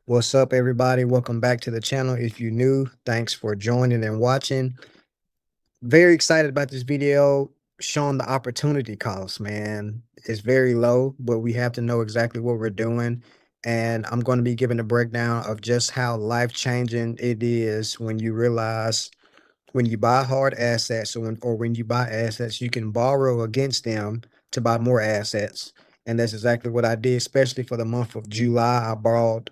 What's up, everybody? Welcome back to the channel. If you're new, thanks for joining and watching. Very excited about this video showing the opportunity cost, man. It's very low, but we have to know exactly what we're doing. And I'm going to be giving a breakdown of just how life-changing it is when you realize when you buy hard assets or when you buy assets, you can borrow against them to buy more assets. And that's exactly what I did, especially for the month of July. I borrowed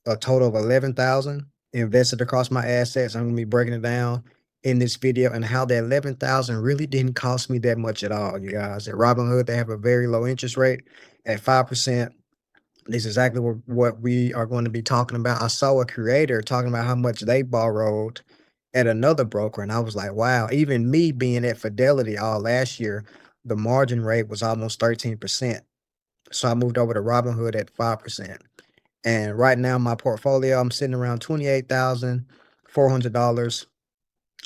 a total of 11,000 invested across my assets. I'm gonna be breaking it down in this video and how that 11,000 really didn't cost me that much at all, you guys. At Robinhood, they have a very low interest rate at 5%. This is exactly what we are going to be talking about. I saw a creator talking about how much they borrowed at another broker, and I was like, wow, even me being at Fidelity all last year, the margin rate was almost 13%. So I moved over to Robinhood at 5%. And right now, my portfolio, I'm sitting around $28,400.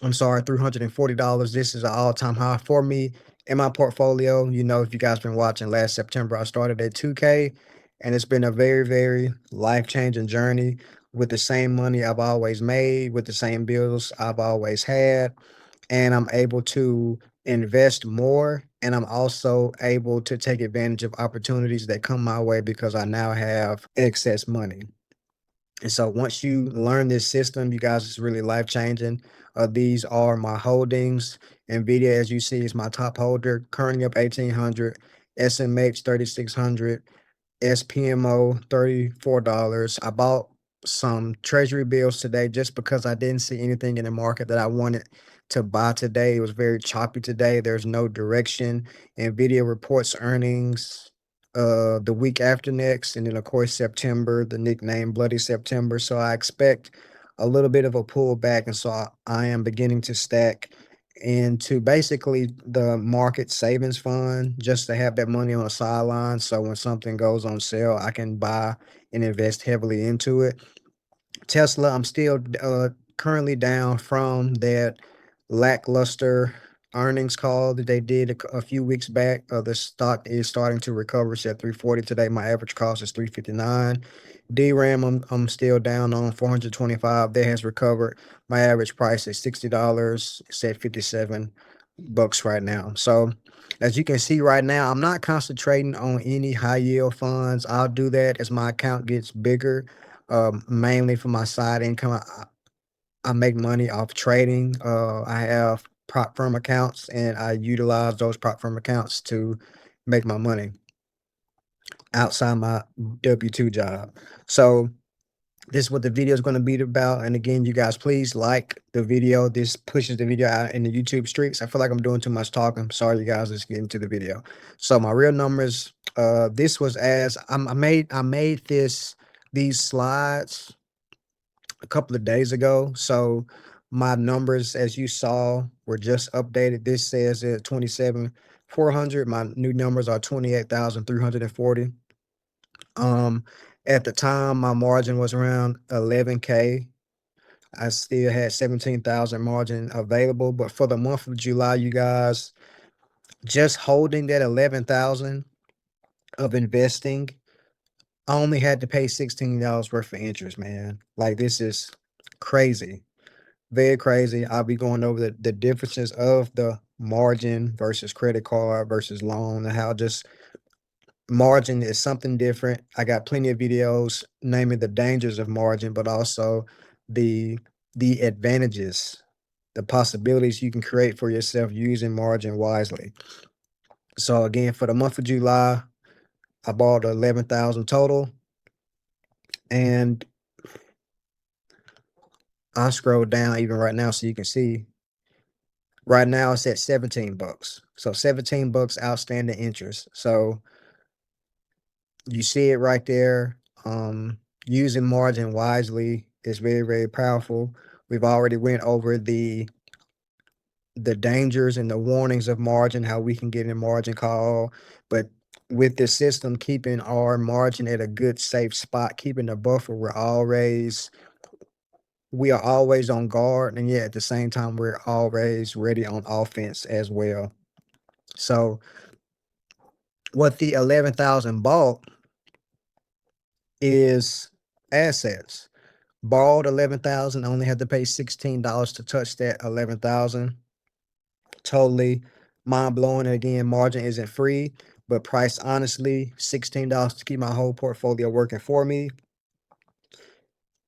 I'm sorry, $340. This is an all-time high for me in my portfolio. You know, if you guys been watching last September, I started at 2K, and it's been a very, very life-changing journey with the same money I've always made, with the same bills I've always had, and I'm able to invest more, and I'm also able to take advantage of opportunities that come my way because I now have excess money. And so once you learn this system, you guys, it's really life changing. These are my holdings. Nvidia, as you see, is my top holder, currently up 1,800. SMH 3,600. SPMO $34. I bought some treasury bills today just because I didn't see anything in the market that I wanted to buy today. It was very choppy today. There's no direction. Nvidia reports earnings the week after next, and then of course September, the nickname Bloody September. So I expect a little bit of a pullback, and so I am beginning to stack into basically the market savings fund just to have that money on the sideline. So when something goes on sale, I can buy and invest heavily into it. Tesla, I'm still currently down from that lackluster earnings call that they did a few weeks back. The stock is starting to recover. It's at 340 today. My average cost is 359. DRAM, I'm still down on 425. That has recovered. My average price is $60. It's at 57 bucks right now. So as you can see right now, I'm not concentrating on any high yield funds. I'll do that as my account gets bigger, mainly for my side income. I make money off trading. I have prop firm accounts, and I utilize those prop firm accounts to make my money outside my W-2 job. So this is what the video is going to be about. And again, you guys, please like the video. This pushes the video out in the YouTube streets. I feel like I'm doing too much talking. Sorry, you guys. Let's get into the video. So my real numbers. This was as I made these slides a couple of days ago. So my numbers, as you saw, were just updated. This says at 27,400. My new numbers are 28,340. Um, at the time, my margin was around 11K. I still had 17,000 margin available, but for the month of July, you guys, just holding that 11,000 of investing, I only had to pay $16 worth of interest, man. Like this is crazy. Very crazy. I'll be going over the differences of the margin versus credit card versus loan and how just margin is something different. I got plenty of videos naming the dangers of margin, but also the the advantages, the possibilities you can create for yourself using margin wisely. So again, for the month of July, I bought 11,000 total, and I scrolled down even right now so you can see. Right now it's at 17 bucks. So 17 bucks outstanding interest. So you see it right there. Using margin wisely is very, very powerful. We've already went over the dangers and the warnings of margin, how we can get in margin call. But with this system, keeping our margin at a good, safe spot, keeping the buffer, we are always on guard, and yet at the same time, we're always ready on offense as well. So what the 11,000 bought is assets. Borrowed 11,000, only had to pay $16 to touch that 11,000. Totally mind blowing. Again, margin isn't free, but price honestly, $16 to keep my whole portfolio working for me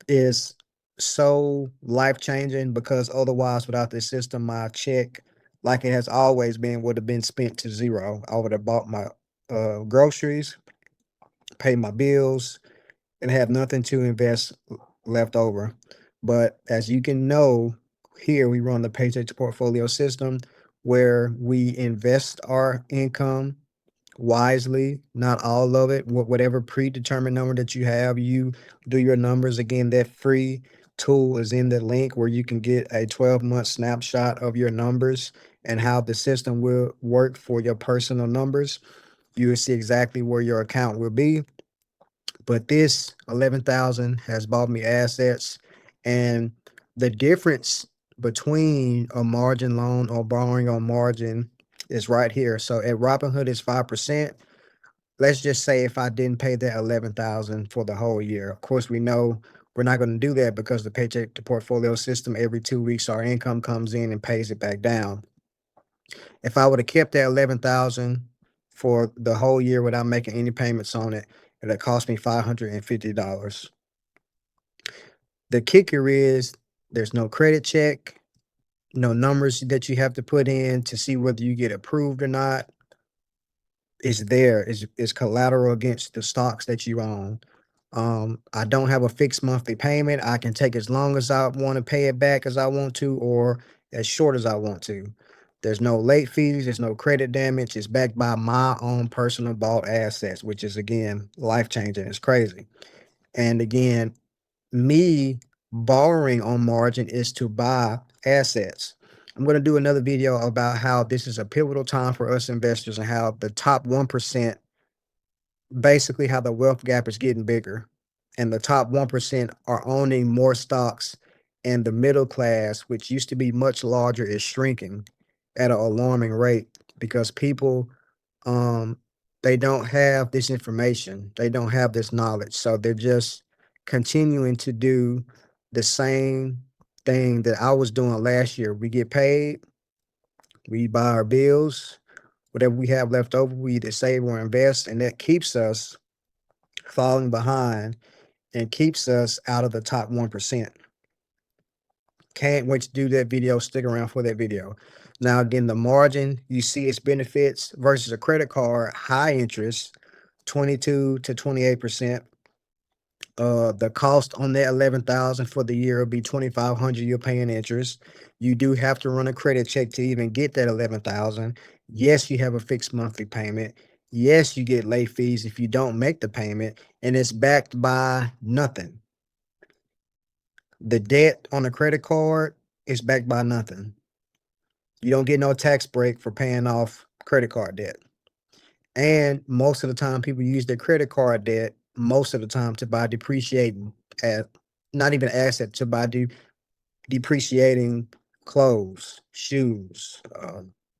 is so life changing, because otherwise, without this system, my check, like it has always been, would have been spent to zero. I would have bought my groceries, pay my bills, and have nothing to invest left over. But as you can know, here we run the paycheck to portfolio system where we invest our income wisely, not all of it. Whatever predetermined number that you have, you do your numbers. Again, that free tool is in the link where you can get a 12-month snapshot of your numbers and how the system will work for your personal numbers. You will see exactly where your account will be. But this 11,000 has bought me assets, and the difference between a margin loan or borrowing on margin is right here. So at Robinhood it's 5%. Let's just say if I didn't pay that 11,000 for the whole year. Of course, we know we're not going to do that because the paycheck to portfolio system, every 2 weeks our income comes in and pays it back down. If I would have kept that 11,000 for the whole year without making any payments on it, it'd cost me $550. The kicker is there's no credit check, no numbers that you have to put in to see whether you get approved or not. It's there. It's collateral against the stocks that you own. I don't have a fixed monthly payment. I can take as long as I want to pay it back as I want to, or as short as I want to. There's no late fees. There's no credit damage. It's backed by my own personal bought assets, which is again life changing. It's crazy. And again, me borrowing on margin is to buy assets. I'm going to do another video about how this is a pivotal time for us investors and how the top 1%, basically how the wealth gap is getting bigger, and the top 1% are owning more stocks, and the middle class, which used to be much larger, is shrinking at an alarming rate because people, um they don't have this information, they don't have this knowledge, so they're just continuing to do the same thing that I was doing last year. We get paid, we buy our bills, whatever we have left over we either save or invest, and that keeps us falling behind and keeps us out of the top 1%. Can't wait to do that video. Stick around for that video. Now, again, the margin, you see its benefits versus a credit card, high interest, 22 to 28%. The cost on that 11,000 for the year will be 2,500. You're paying interest. You do have to run a credit check to even get that 11,000. Yes, you have a fixed monthly payment. Yes, you get late fees if you don't make the payment, and it's backed by nothing. The debt on a credit card is backed by nothing. You don't get no tax break for paying off credit card debt. And most of the time, people use their credit card debt most of the time to buy depreciating, at not even asset, to buy depreciating clothes, shoes.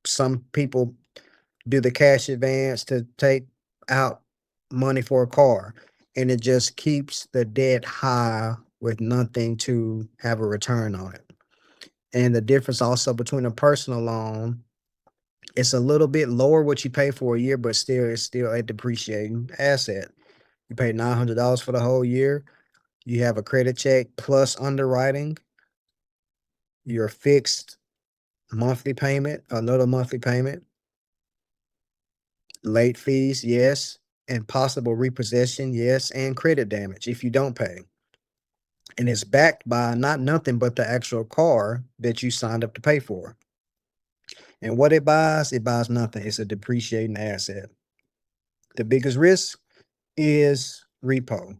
Some people do the cash advance to take out money for a car, and it just keeps the debt high with nothing to have a return on it. And the difference also between a personal loan, it's a little bit lower what you pay for a year, but still it's still a depreciating asset. You pay $900 for the whole year. You have a credit check plus underwriting, your fixed monthly payment, another monthly payment, late fees, yes, and possible repossession, yes, and credit damage if you don't pay. And it's backed by not nothing but the actual car that you signed up to pay for. And what it buys nothing. It's a depreciating asset. The biggest risk is repo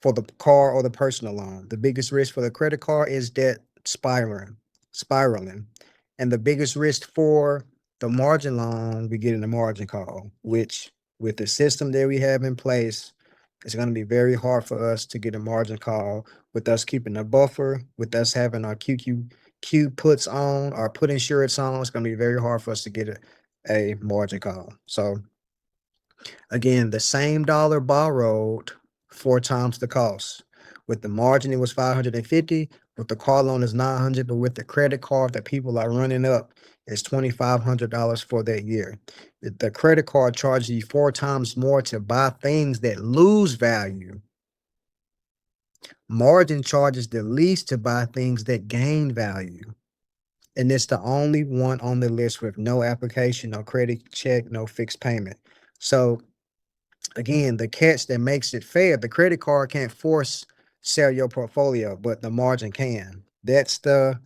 for the car or the personal loan. The biggest risk for the credit card is debt spiraling. And the biggest risk for the margin loan, we get in the margin call, which with the system that we have in place, it's going to be very hard for us to get a margin call with us keeping a buffer, with us having our Q puts on, our put insurance on. It's going to be very hard for us to get a margin call. So again, the same dollar borrowed, four times the cost. With the margin, it was 550. With the car loan, is 900. But with the credit card that people are running up, it's $2,500 for that year. The credit card charges you 4 times more to buy things that lose value. Margin charges the least to buy things that gain value. And it's the only one on the list with no application, no credit check, no fixed payment. So again, the catch that makes it fair, the credit card can't force sell your portfolio, but the margin can. That's the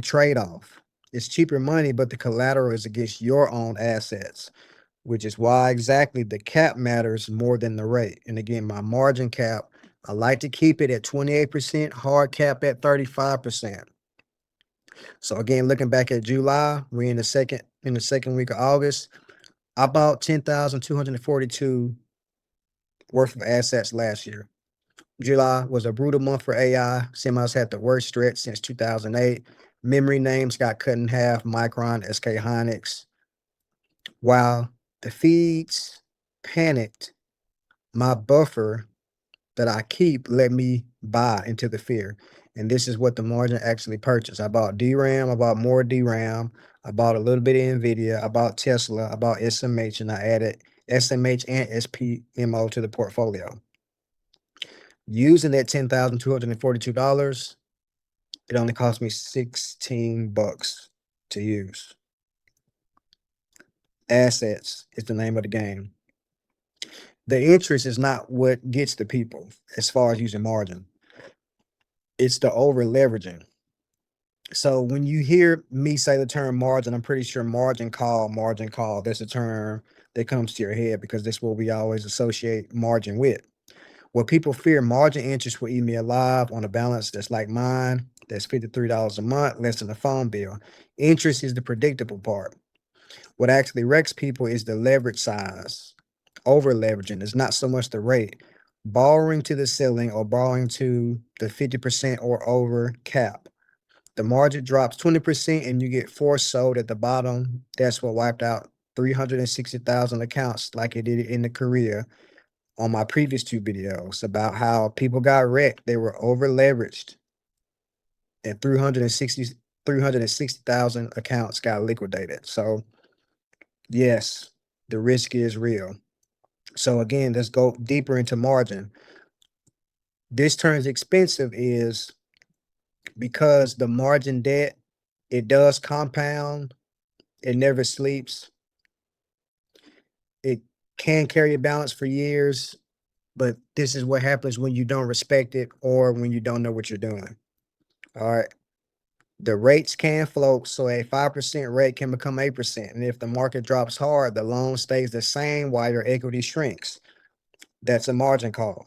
trade-off. It's cheaper money, but the collateral is against your own assets, which is why exactly the cap matters more than the rate. And again, my margin cap, I like to keep it at 28%, hard cap at 35%. So again, looking back at July, we're in the second week of August. I bought 10,242 worth of assets last year. July was a brutal month for AI. Semis had the worst stretch since 2008. Memory names got cut in half. Micron, SK Hynix. While the feeds panicked, my buffer that I keep let me buy into the fear. And this is what the margin actually purchased. I bought DRAM, I bought more DRAM, I bought a little bit of NVIDIA, I bought Tesla, I bought SMH, and I added SMH and SPMO to the portfolio. Using that $10,242, it only cost me $16 to use. Assets is the name of the game. The interest is not what gets the people as far as using margin. It's the over leveraging. So when you hear me say the term margin, I'm pretty sure margin call, that's a term that comes to your head because that's what we always associate margin with. What people fear, margin interest will eat me alive on a balance that's like mine, that's $53 a month, less than a phone bill. Interest is the predictable part. What actually wrecks people is the leverage size. Over leveraging is not so much the rate. Borrowing to the ceiling or borrowing to the 50% or over cap. The margin drops 20% and you get forced sold at the bottom. That's what wiped out 360,000 accounts like it did in the Korea on my previous two videos about how people got wrecked. They were over leveraged and 360,000 accounts got liquidated. So yes, the risk is real. So again, let's go deeper into margin. This turns expensive is because the margin debt, it does compound, it never sleeps. It can carry a balance for years, but this is what happens when you don't respect it or when you don't know what you're doing. All right. The rates can float, so a 5% rate can become 8%. And if the market drops hard, the loan stays the same while your equity shrinks. That's a margin call.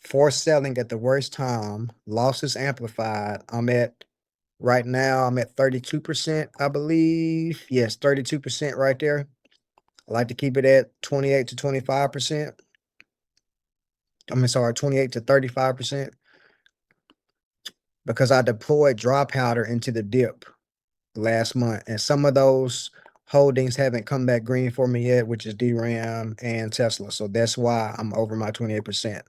Forced selling at the worst time, losses amplified. Right now, I'm at 32%, I believe. Yes, 32% right there. I like to keep it at 28 to 25%. Sorry, 28 to 35% because I deployed dry powder into the dip last month. And some of those holdings haven't come back green for me yet, which is DRAM and Tesla. So that's why I'm over my 28%.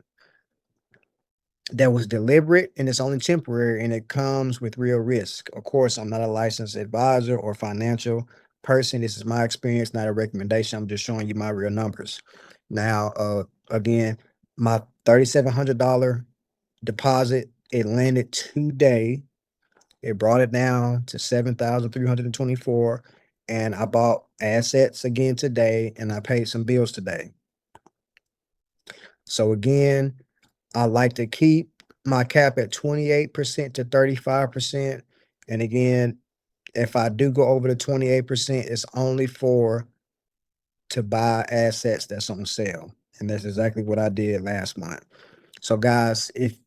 That was deliberate and it's only temporary and it comes with real risk. Of course, I'm not a licensed advisor or financial person. This is my experience, not a recommendation. I'm just showing you my real numbers. Now, again, my $3,700 deposit, it landed today. It brought it down to 7,324, and I bought assets again today, and I paid some bills today. So again, I like to keep my cap at 28% to 35%. And again, if I do go over the 28%, it's only to buy assets that's on sale. And that's exactly what I did last month. So guys, if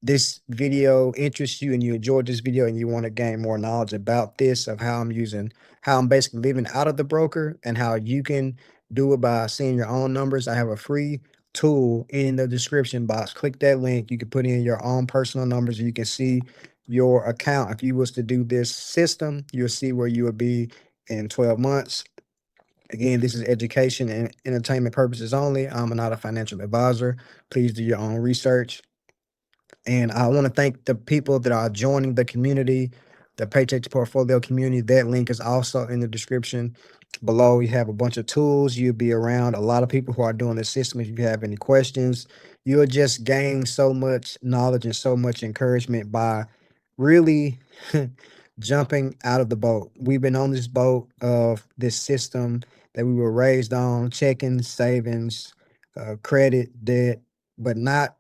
this video interests you and you enjoyed this video and you want to gain more knowledge about this, of how I'm basically living out of the broker and how you can do it by seeing your own numbers, I have a free tool in the description box. Click that link. You can put in your own personal numbers. You can see your account. If you was to do this system, you'll see where you would be in 12 months. Again, this is education and entertainment purposes only. I'm not a financial advisor. Please do your own research. And I want to thank the people that are joining the community, the Paycheck to Portfolio community. That link is also in the description below. You have a bunch of tools. You'll be around a lot of people who are doing the system. If you have any questions, you'll just gain so much knowledge and so much encouragement by really jumping out of the boat. We've been on this boat of this system that we were raised on, checking, savings, credit, debt, but not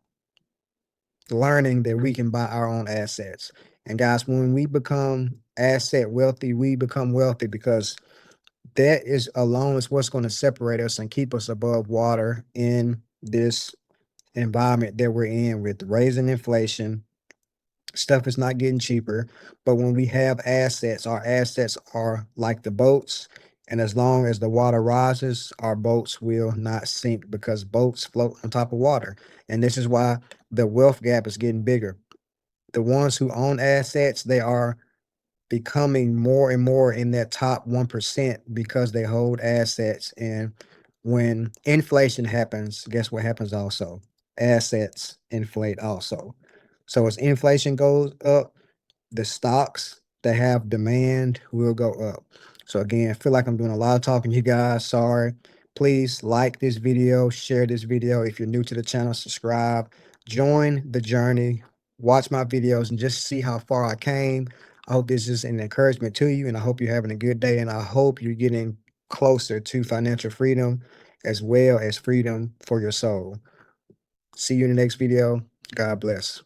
learning that we can buy our own assets. And guys, when we become asset wealthy, we become wealthy because that is alone is what's going to separate us and keep us above water in this environment that we're in with raising inflation. Stuff is not getting cheaper, but when we have assets, our assets are like the boats. And as long as the water rises, our boats will not sink because boats float on top of water. And this is why the wealth gap is getting bigger. The ones who own assets, they are becoming more and more in that top 1% because they hold assets. And when inflation happens, guess what happens also? Assets inflate also. So as inflation goes up, the stocks that have demand will go up. So again, I feel like I'm doing a lot of talking to you guys. Sorry. Please like this video, share this video. If you're new to the channel, subscribe, join the journey, watch my videos and just see how far I came. I hope this is an encouragement to you and I hope you're having a good day and I hope you're getting closer to financial freedom as well as freedom for your soul. See you in the next video. God bless.